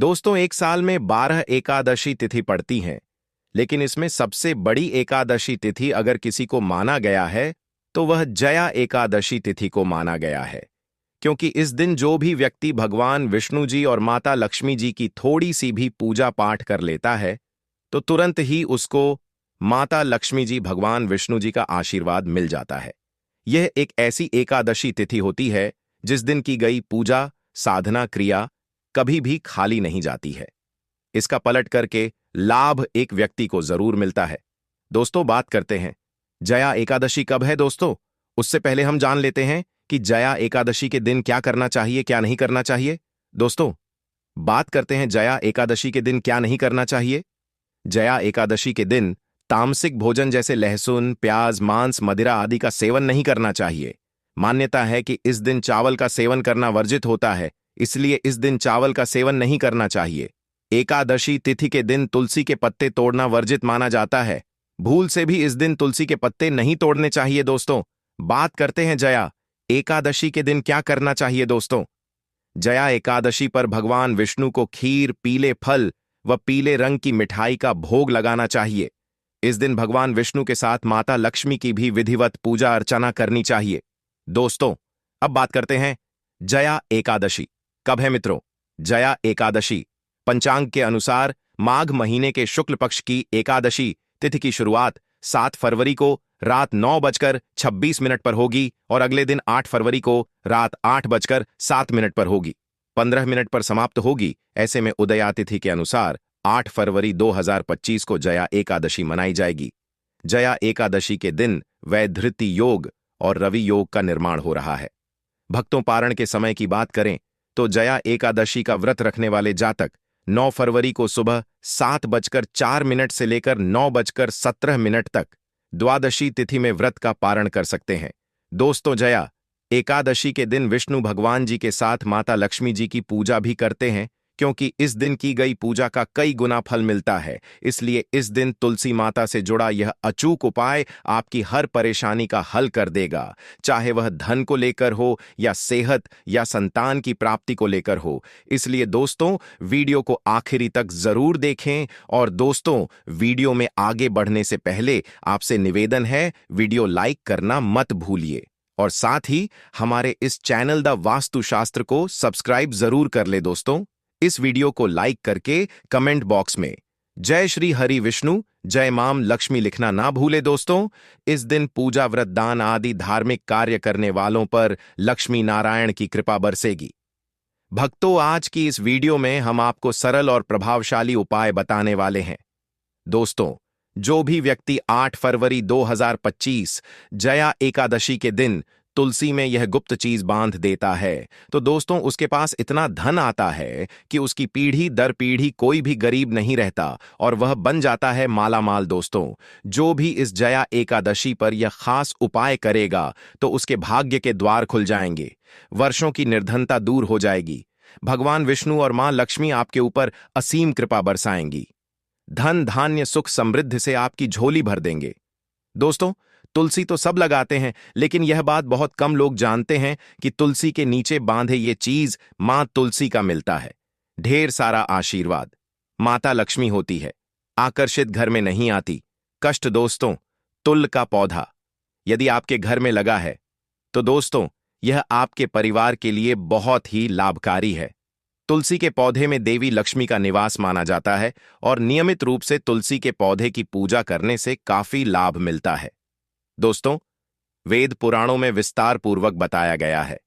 दोस्तों, एक साल में 12 एकादशी तिथि पड़ती हैं, लेकिन इसमें सबसे बड़ी एकादशी तिथि अगर किसी को माना गया है तो वह जया एकादशी तिथि को माना गया है। क्योंकि इस दिन जो भी व्यक्ति भगवान विष्णु जी और माता लक्ष्मी जी की थोड़ी सी भी पूजा पाठ कर लेता है तो तुरंत ही उसको माता लक्ष्मी जी भगवान विष्णु जी का आशीर्वाद मिल जाता है। यह एक ऐसी एकादशी तिथि होती है जिस दिन की गई पूजा साधना क्रिया कभी भी खाली नहीं जाती है। इसका पलट करके लाभ एक व्यक्ति को जरूर मिलता है। दोस्तों, बात करते हैं जया एकादशी कब है। दोस्तों, उससे पहले हम जान लेते हैं कि जया एकादशी के दिन क्या करना चाहिए, क्या नहीं करना चाहिए। दोस्तों, बात करते हैं जया एकादशी के दिन क्या नहीं करना चाहिए। जया एकादशी के दिन तामसिक भोजन जैसे लहसुन, प्याज, मांस, मदिरा आदि का सेवन नहीं करना चाहिए। मान्यता है कि इस दिन चावल का सेवन करना वर्जित होता है, इसलिए इस दिन चावल का सेवन नहीं करना चाहिए। एकादशी तिथि के दिन तुलसी के पत्ते तोड़ना वर्जित माना जाता है। भूल से भी इस दिन तुलसी के पत्ते नहीं तोड़ने चाहिए। दोस्तों, बात करते हैं जया एकादशी के दिन क्या करना चाहिए। दोस्तों, जया एकादशी पर भगवान विष्णु को खीर, पीले फल व पीले रंग की मिठाई का भोग लगाना चाहिए। इस दिन भगवान विष्णु के साथ माता लक्ष्मी की भी विधिवत पूजा अर्चना करनी चाहिए। दोस्तों, अब बात करते हैं जया एकादशी कब है। मित्रों, जया एकादशी पंचांग के अनुसार माघ महीने के शुक्ल पक्ष की एकादशी तिथि की शुरुआत 7 फरवरी को रात 9:26 पर होगी और अगले दिन 8 फरवरी को रात 8:07 पर होगी। 15 मिनट पर समाप्त होगी। ऐसे में उदया तिथि के अनुसार 8 फरवरी 2025 को जया एकादशी मनाई जाएगी। जया एकादशी के दिन वैधृति योग और रवि योग का निर्माण हो रहा है। भक्तों, पारण के समय की बात करें तो जया एकादशी का व्रत रखने वाले जातक 9 फरवरी को सुबह 7:04 से लेकर 9:17 तक द्वादशी तिथि में व्रत का पारण कर सकते हैं। दोस्तों, जया एकादशी के दिन विष्णु भगवान जी के साथ माता लक्ष्मी जी की पूजा भी करते हैं, क्योंकि इस दिन की गई पूजा का कई गुना फल मिलता है। इसलिए इस दिन तुलसी माता से जुड़ा यह अचूक उपाय आपकी हर परेशानी का हल कर देगा, चाहे वह धन को लेकर हो या सेहत या संतान की प्राप्ति को लेकर हो। इसलिए दोस्तों, वीडियो को आखिरी तक जरूर देखें। और दोस्तों, वीडियो में आगे बढ़ने से पहले आपसे निवेदन है, वीडियो लाइक करना मत भूलिए और साथ ही हमारे इस चैनल द वास्तुशास्त्र को सब्सक्राइब जरूर कर ले। दोस्तों, इस वीडियो को लाइक करके कमेंट बॉक्स में जय श्री हरि विष्णु, जय माम लक्ष्मी लिखना ना भूले। दोस्तों, इस दिन पूजा, व्रत, दान आदि धार्मिक कार्य करने वालों पर लक्ष्मी नारायण की कृपा बरसेगी। भक्तों, आज की इस वीडियो में हम आपको सरल और प्रभावशाली उपाय बताने वाले हैं। दोस्तों, जो भी व्यक्ति 8 फरवरी 2025 जया एकादशी के दिन तुलसी में यह गुप्त चीज बांध देता है तो दोस्तों, उसके पास इतना धन आता है कि उसकी पीढ़ी दर पीढ़ी कोई भी गरीब नहीं रहता और वह बन जाता है मालामाल। दोस्तों, जो भी इस जया एकादशी पर यह खास उपाय करेगा तो उसके भाग्य के द्वार खुल जाएंगे, वर्षों की निर्धनता दूर हो जाएगी, भगवान विष्णु और मां लक्ष्मी आपके ऊपर असीम कृपा बरसाएंगी, धन धान्य सुख समृद्धि से आपकी झोली भर देंगे। दोस्तों, तुलसी तो सब लगाते हैं, लेकिन यह बात बहुत कम लोग जानते हैं कि तुलसी के नीचे बांधे ये चीज मां तुलसी का मिलता है। ढेर सारा आशीर्वाद माता लक्ष्मी होती है, आकर्षित घर में नहीं आती कष्ट। दोस्तों, तुल का पौधा यदि आपके घर में लगा है तो दोस्तों, यह आपके परिवार के लिए बहुत ही लाभकारी है। तुलसी के पौधे में देवी लक्ष्मी का निवास माना जाता है और नियमित रूप से तुलसी के पौधे की पूजा करने से काफी लाभ मिलता है। दोस्तों, वेद पुराणों में विस्तार पूर्वक बताया गया है,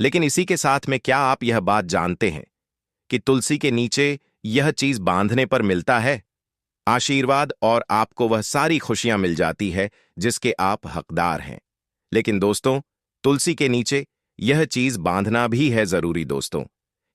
लेकिन इसी के साथ में क्या आप यह बात जानते हैं कि तुलसी के नीचे यह चीज बांधने पर मिलता है आशीर्वाद और आपको वह सारी खुशियां मिल जाती है जिसके आप हकदार हैं। लेकिन दोस्तों, तुलसी के नीचे यह चीज बांधना भी है जरूरी। दोस्तों,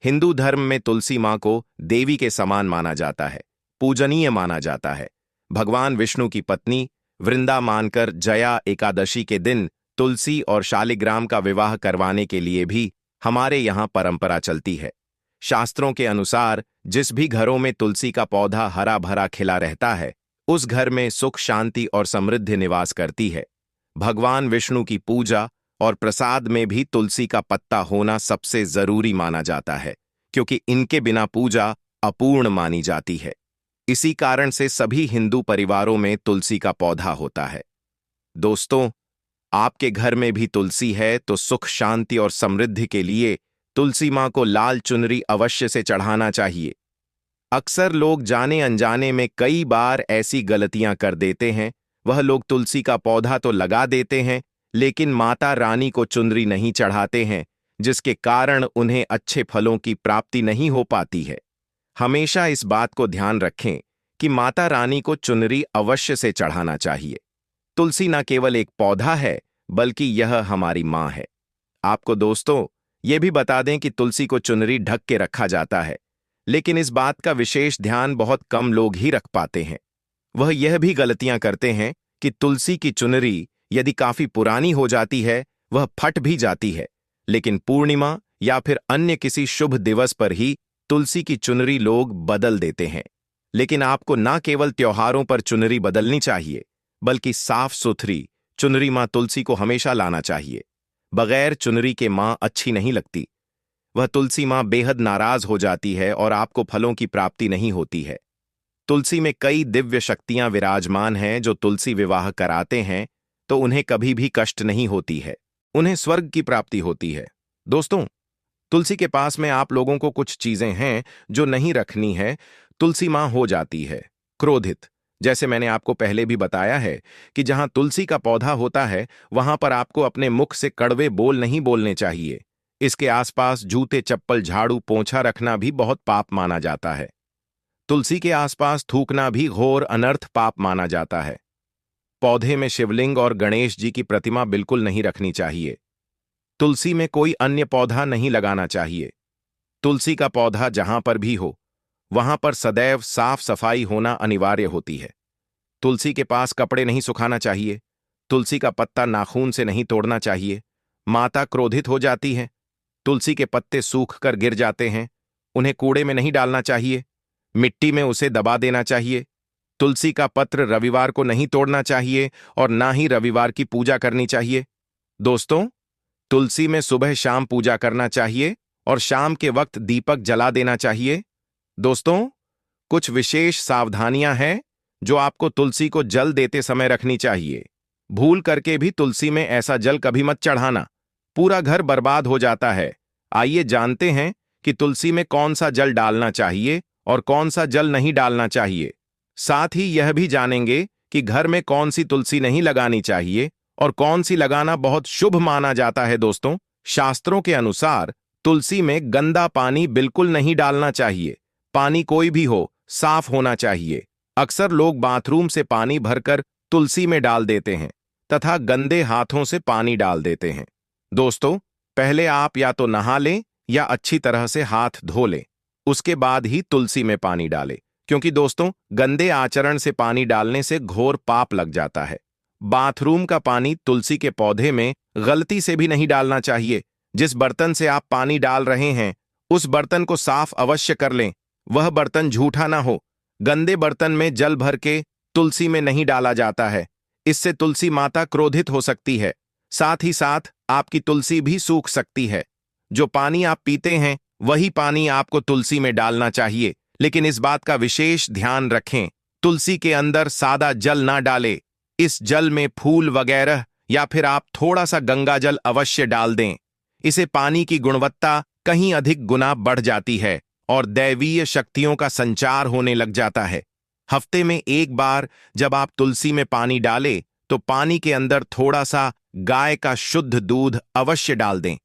हिंदू धर्म में तुलसी मां को देवी के समान माना जाता है, पूजनीय माना जाता है। भगवान विष्णु की पत्नी वृंदा मानकर जया एकादशी के दिन तुलसी और शालिग्राम का विवाह करवाने के लिए भी हमारे यहाँ परंपरा चलती है। शास्त्रों के अनुसार जिस भी घरों में तुलसी का पौधा हरा भरा खिला रहता है, उस घर में सुख, शांति और समृद्धि निवास करती है। भगवान विष्णु की पूजा और प्रसाद में भी तुलसी का पत्ता होना सबसे जरूरी माना जाता है, क्योंकि इनके बिना पूजा अपूर्ण मानी जाती है। इसी कारण से सभी हिंदू परिवारों में तुलसी का पौधा होता है। दोस्तों, आपके घर में भी तुलसी है तो सुख शांति और समृद्धि के लिए तुलसी मां को लाल चुनरी अवश्य से चढ़ाना चाहिए। अक्सर लोग जाने अनजाने में कई बार ऐसी गलतियां कर देते हैं। वह लोग तुलसी का पौधा तो लगा देते हैं, लेकिन माता रानी को चुनरी नहीं चढ़ाते हैं, जिसके कारण उन्हें अच्छे फलों की प्राप्ति नहीं हो पाती है। हमेशा इस बात को ध्यान रखें कि माता रानी को चुनरी अवश्य से चढ़ाना चाहिए। तुलसी न केवल एक पौधा है, बल्कि यह हमारी मां है। आपको दोस्तों ये भी बता दें कि तुलसी को चुनरी ढक के रखा जाता है, लेकिन इस बात का विशेष ध्यान बहुत कम लोग ही रख पाते हैं। वह यह भी गलतियां करते हैं कि तुलसी की चुनरी यदि काफी पुरानी हो जाती है, वह फट भी जाती है, लेकिन पूर्णिमा या फिर अन्य किसी शुभ दिवस पर ही तुलसी की चुनरी लोग बदल देते हैं। लेकिन आपको न केवल त्योहारों पर चुनरी बदलनी चाहिए, बल्कि साफ सुथरी चुनरी मां तुलसी को हमेशा लाना चाहिए। बगैर चुनरी के मां अच्छी नहीं लगती। वह तुलसी मां बेहद नाराज हो जाती है और आपको फलों की प्राप्ति नहीं होती है। तुलसी में कई दिव्य शक्तियां विराजमान हैं जो तुलसी विवाह कराते हैं तो उन्हें कभी भी कष्ट नहीं होती है, उन्हें स्वर्ग की प्राप्ति होती है। दोस्तों, तुलसी के पास में आप लोगों को कुछ चीजें हैं जो नहीं रखनी है। तुलसी मां हो जाती है क्रोधित। जैसे मैंने आपको पहले भी बताया है कि जहां तुलसी का पौधा होता है वहां पर आपको अपने मुख से कड़वे बोल नहीं बोलने चाहिए। इसके आसपास जूते चप्पल झाड़ू पोंछा रखना भी बहुत पाप माना जाता है। तुलसी के आसपास थूकना भी घोर अनर्थ पाप माना जाता है। पौधे में शिवलिंग और गणेश जी की प्रतिमा बिल्कुल नहीं रखनी चाहिए। तुलसी में कोई अन्य पौधा नहीं लगाना चाहिए। तुलसी का पौधा जहां पर भी हो वहां पर सदैव साफ सफाई होना अनिवार्य होती है। तुलसी के पास कपड़े नहीं सुखाना चाहिए। तुलसी का पत्ता नाखून से नहीं तोड़ना चाहिए। माता क्रोधित हो जाती है। तुलसी के पत्ते सूख कर गिर जाते हैं, उन्हें कूड़े में नहीं डालना चाहिए, मिट्टी में उसे दबा देना चाहिए। तुलसी का पत्र रविवार को नहीं तोड़ना चाहिए और ना ही रविवार की पूजा करनी चाहिए। दोस्तों, तुलसी में सुबह शाम पूजा करना चाहिए और शाम के वक्त दीपक जला देना चाहिए। दोस्तों, कुछ विशेष सावधानियां हैं जो आपको तुलसी को जल देते समय रखनी चाहिए। भूल करके भी तुलसी में ऐसा जल कभी मत चढ़ाना, पूरा घर बर्बाद हो जाता है। आइए जानते हैं कि तुलसी में कौन सा जल डालना चाहिए और कौन सा जल नहीं डालना चाहिए। साथ ही यह भी जानेंगे कि घर में कौन सी तुलसी नहीं लगानी चाहिए और कौन सी लगाना बहुत शुभ माना जाता है। दोस्तों, शास्त्रों के अनुसार तुलसी में गंदा पानी बिल्कुल नहीं डालना चाहिए। पानी कोई भी हो, साफ होना चाहिए। अक्सर लोग बाथरूम से पानी भरकर तुलसी में डाल देते हैं तथा गंदे हाथों से पानी डाल देते हैं। दोस्तों, पहले आप या तो नहा लें या अच्छी तरह से हाथ धो लें, उसके बाद ही तुलसी में पानी डालें, क्योंकि दोस्तों गंदे आचरण से पानी डालने से घोर पाप लग जाता है। बाथरूम का पानी तुलसी के पौधे में गलती से भी नहीं डालना चाहिए। जिस बर्तन से आप पानी डाल रहे हैं उस बर्तन को साफ अवश्य कर लें। वह बर्तन झूठा ना हो। गंदे बर्तन में जल भर के तुलसी में नहीं डाला जाता है, इससे तुलसी माता क्रोधित हो सकती है। साथ ही साथ आपकी तुलसी भी सूख सकती है। जो पानी आप पीते हैं वही पानी आपको तुलसी में डालना चाहिए, लेकिन इस बात का विशेष ध्यान रखें, तुलसी के अंदर सादा जल ना डालें। इस जल में फूल वगैरह या फिर आप थोड़ा सा गंगा जल अवश्य डाल दें। इसे पानी की गुणवत्ता कहीं अधिक गुना बढ़ जाती है और दैवीय शक्तियों का संचार होने लग जाता है। हफ्ते में एक बार जब आप तुलसी में पानी डालें तो पानी के अंदर थोड़ा सा गाय का शुद्ध दूध अवश्य डाल दें।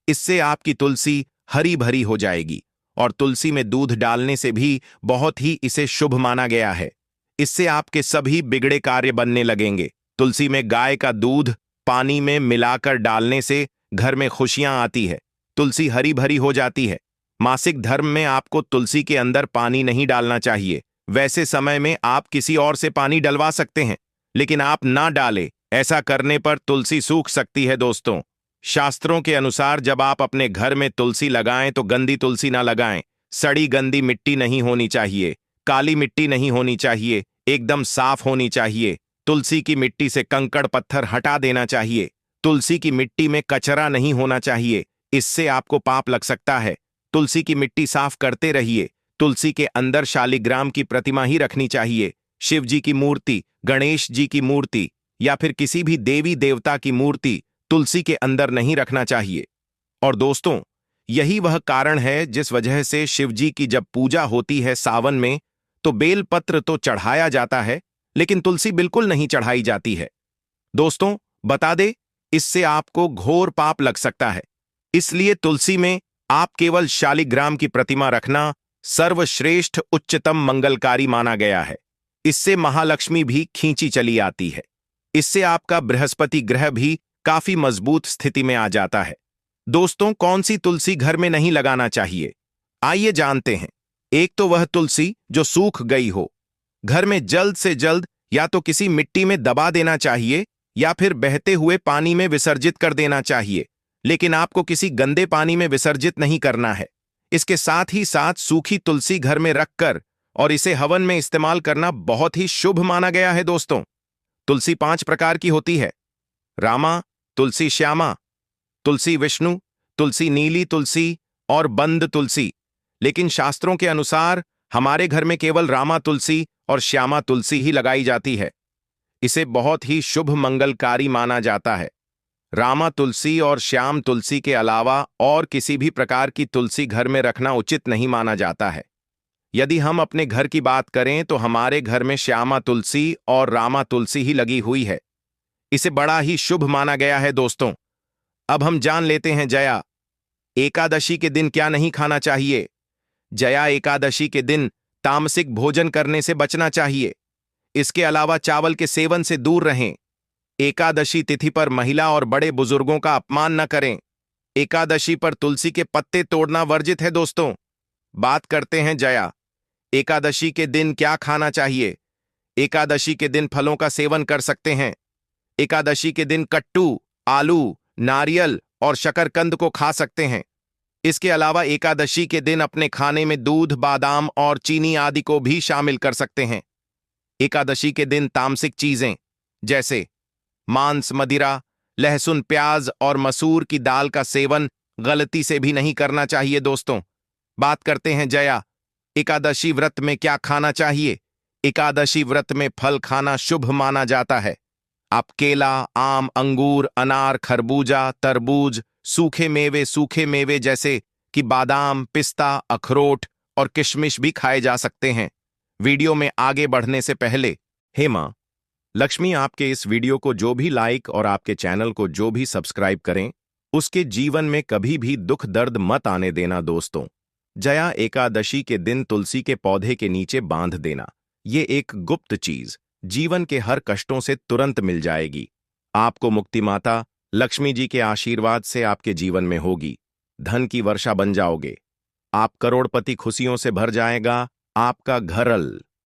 इससे आपकी तुलसी हरी भरी हो जाएगी और तुलसी में दूध डालने से भी बहुत ही इसे शुभ माना गया है। इससे आपके सभी बिगड़े कार्य बनने लगेंगे। तुलसी में गाय का दूध पानी में मिलाकर डालने से घर में खुशियां आती है, तुलसी हरी भरी हो जाती है। मासिक धर्म में आपको तुलसी के अंदर पानी नहीं डालना चाहिए। वैसे समय में आप किसी और से पानी डलवा सकते हैं, लेकिन आप ना डालें। ऐसा करने पर तुलसी सूख सकती है। दोस्तों, शास्त्रों के अनुसार जब आप अपने घर में तुलसी लगाएं तो गंदी तुलसी ना लगाएं। सड़ी गंदी मिट्टी नहीं होनी चाहिए, काली मिट्टी नहीं होनी चाहिए, एकदम साफ होनी चाहिए। तुलसी की मिट्टी से कंकड़ पत्थर हटा देना चाहिए। तुलसी की मिट्टी में कचरा नहीं होना चाहिए, इससे आपको पाप लग सकता है। तुलसी की मिट्टी साफ करते रहिए। तुलसी के अंदर शालिग्राम की प्रतिमा ही रखनी चाहिए। शिव जी की मूर्ति, गणेश जी की मूर्ति या फिर किसी भी देवी देवता की मूर्ति तुलसी के अंदर नहीं रखना चाहिए। और दोस्तों, यही वह कारण है जिस वजह से शिव जी की जब पूजा होती है सावन में, तो बेलपत्र तो चढ़ाया जाता है, लेकिन तुलसी बिल्कुल नहीं चढ़ाई जाती है। दोस्तों, बता दे, इससे आपको घोर पाप लग सकता है। इसलिए तुलसी में आप केवल शालिग्राम की प्रतिमा रखना सर्वश्रेष्ठ उच्चतम मंगलकारी माना गया है। इससे महालक्ष्मी भी खींची चली आती है। इससे आपका बृहस्पति ग्रह भी काफी मजबूत स्थिति में आ जाता है। दोस्तों, कौन सी तुलसी घर में नहीं लगाना चाहिए, आइए जानते हैं। एक तो वह तुलसी जो सूख गई हो। घर में जल्द से जल्द या तो किसी मिट्टी में दबा देना चाहिए या फिर बहते हुए पानी में विसर्जित कर देना चाहिए, लेकिन आपको किसी गंदे पानी में विसर्जित नहीं करना है। इसके साथ ही साथ सूखी तुलसी घर में रखकर और इसे हवन में इस्तेमाल करना बहुत ही शुभ माना गया है। दोस्तों, तुलसी 5 प्रकार की होती है: रामा, तुलसी श्यामा, तुलसी विष्णु, तुलसी नीली तुलसी और बंद तुलसी। लेकिन शास्त्रों के अनुसार हमारे घर में केवल रामा तुलसी और श्यामा तुलसी ही लगाई जाती है। इसे बहुत ही शुभ मंगलकारी माना जाता है। रामा तुलसी और श्याम तुलसी के अलावा और किसी भी प्रकार की तुलसी घर में रखना उचित नहीं माना जाता है। यदि हम अपने घर की बात करें तो हमारे घर में श्यामा तुलसी और रामा तुलसी ही लगी हुई है। इसे बड़ा ही शुभ माना गया है। दोस्तों, अब हम जान लेते हैं जया एकादशी के दिन क्या नहीं खाना चाहिए। जया एकादशी के दिन तामसिक भोजन करने से बचना चाहिए। इसके अलावा चावल के सेवन से दूर रहें। एकादशी तिथि पर महिला और बड़े बुजुर्गों का अपमान न करें। एकादशी पर तुलसी के पत्ते तोड़ना वर्जित है। दोस्तों, बात करते हैं जया एकादशी के दिन क्या खाना चाहिए। एकादशी के दिन फलों का सेवन कर सकते हैं। एकादशी के दिन कट्टू, आलू, नारियल और शकरकंद को खा सकते हैं। इसके अलावा एकादशी के दिन अपने खाने में दूध, बादाम और चीनी आदि को भी शामिल कर सकते हैं। एकादशी के दिन तामसिक चीजें जैसे मांस, मदिरा, लहसुन, प्याज और मसूर की दाल का सेवन गलती से भी नहीं करना चाहिए। दोस्तों, बात करते हैं जया एकादशी व्रत में क्या खाना चाहिए। एकादशी व्रत में फल खाना शुभ माना जाता है। आप केला, आम, अंगूर, अनार, खरबूजा, तरबूज, सूखे मेवे जैसे कि बादाम, पिस्ता, अखरोट और किशमिश भी खाए जा सकते हैं। वीडियो में आगे बढ़ने से पहले, हे मां लक्ष्मी आपके इस वीडियो को जो भी लाइक और आपके चैनल को जो भी सब्सक्राइब करें, उसके जीवन में कभी भी दुख दर्द मत आने देना। दोस्तों, जया एकादशी के दिन तुलसी के पौधे के नीचे बांध देना, ये एक गुप्त चीज जीवन के हर कष्टों से तुरंत मिल जाएगी। आपको मुक्ति माता लक्ष्मी जी के आशीर्वाद से आपके जीवन में होगी। धन की वर्षा बन जाओगे। आप करोड़पति, खुशियों से भर जाएगा आपका घरल।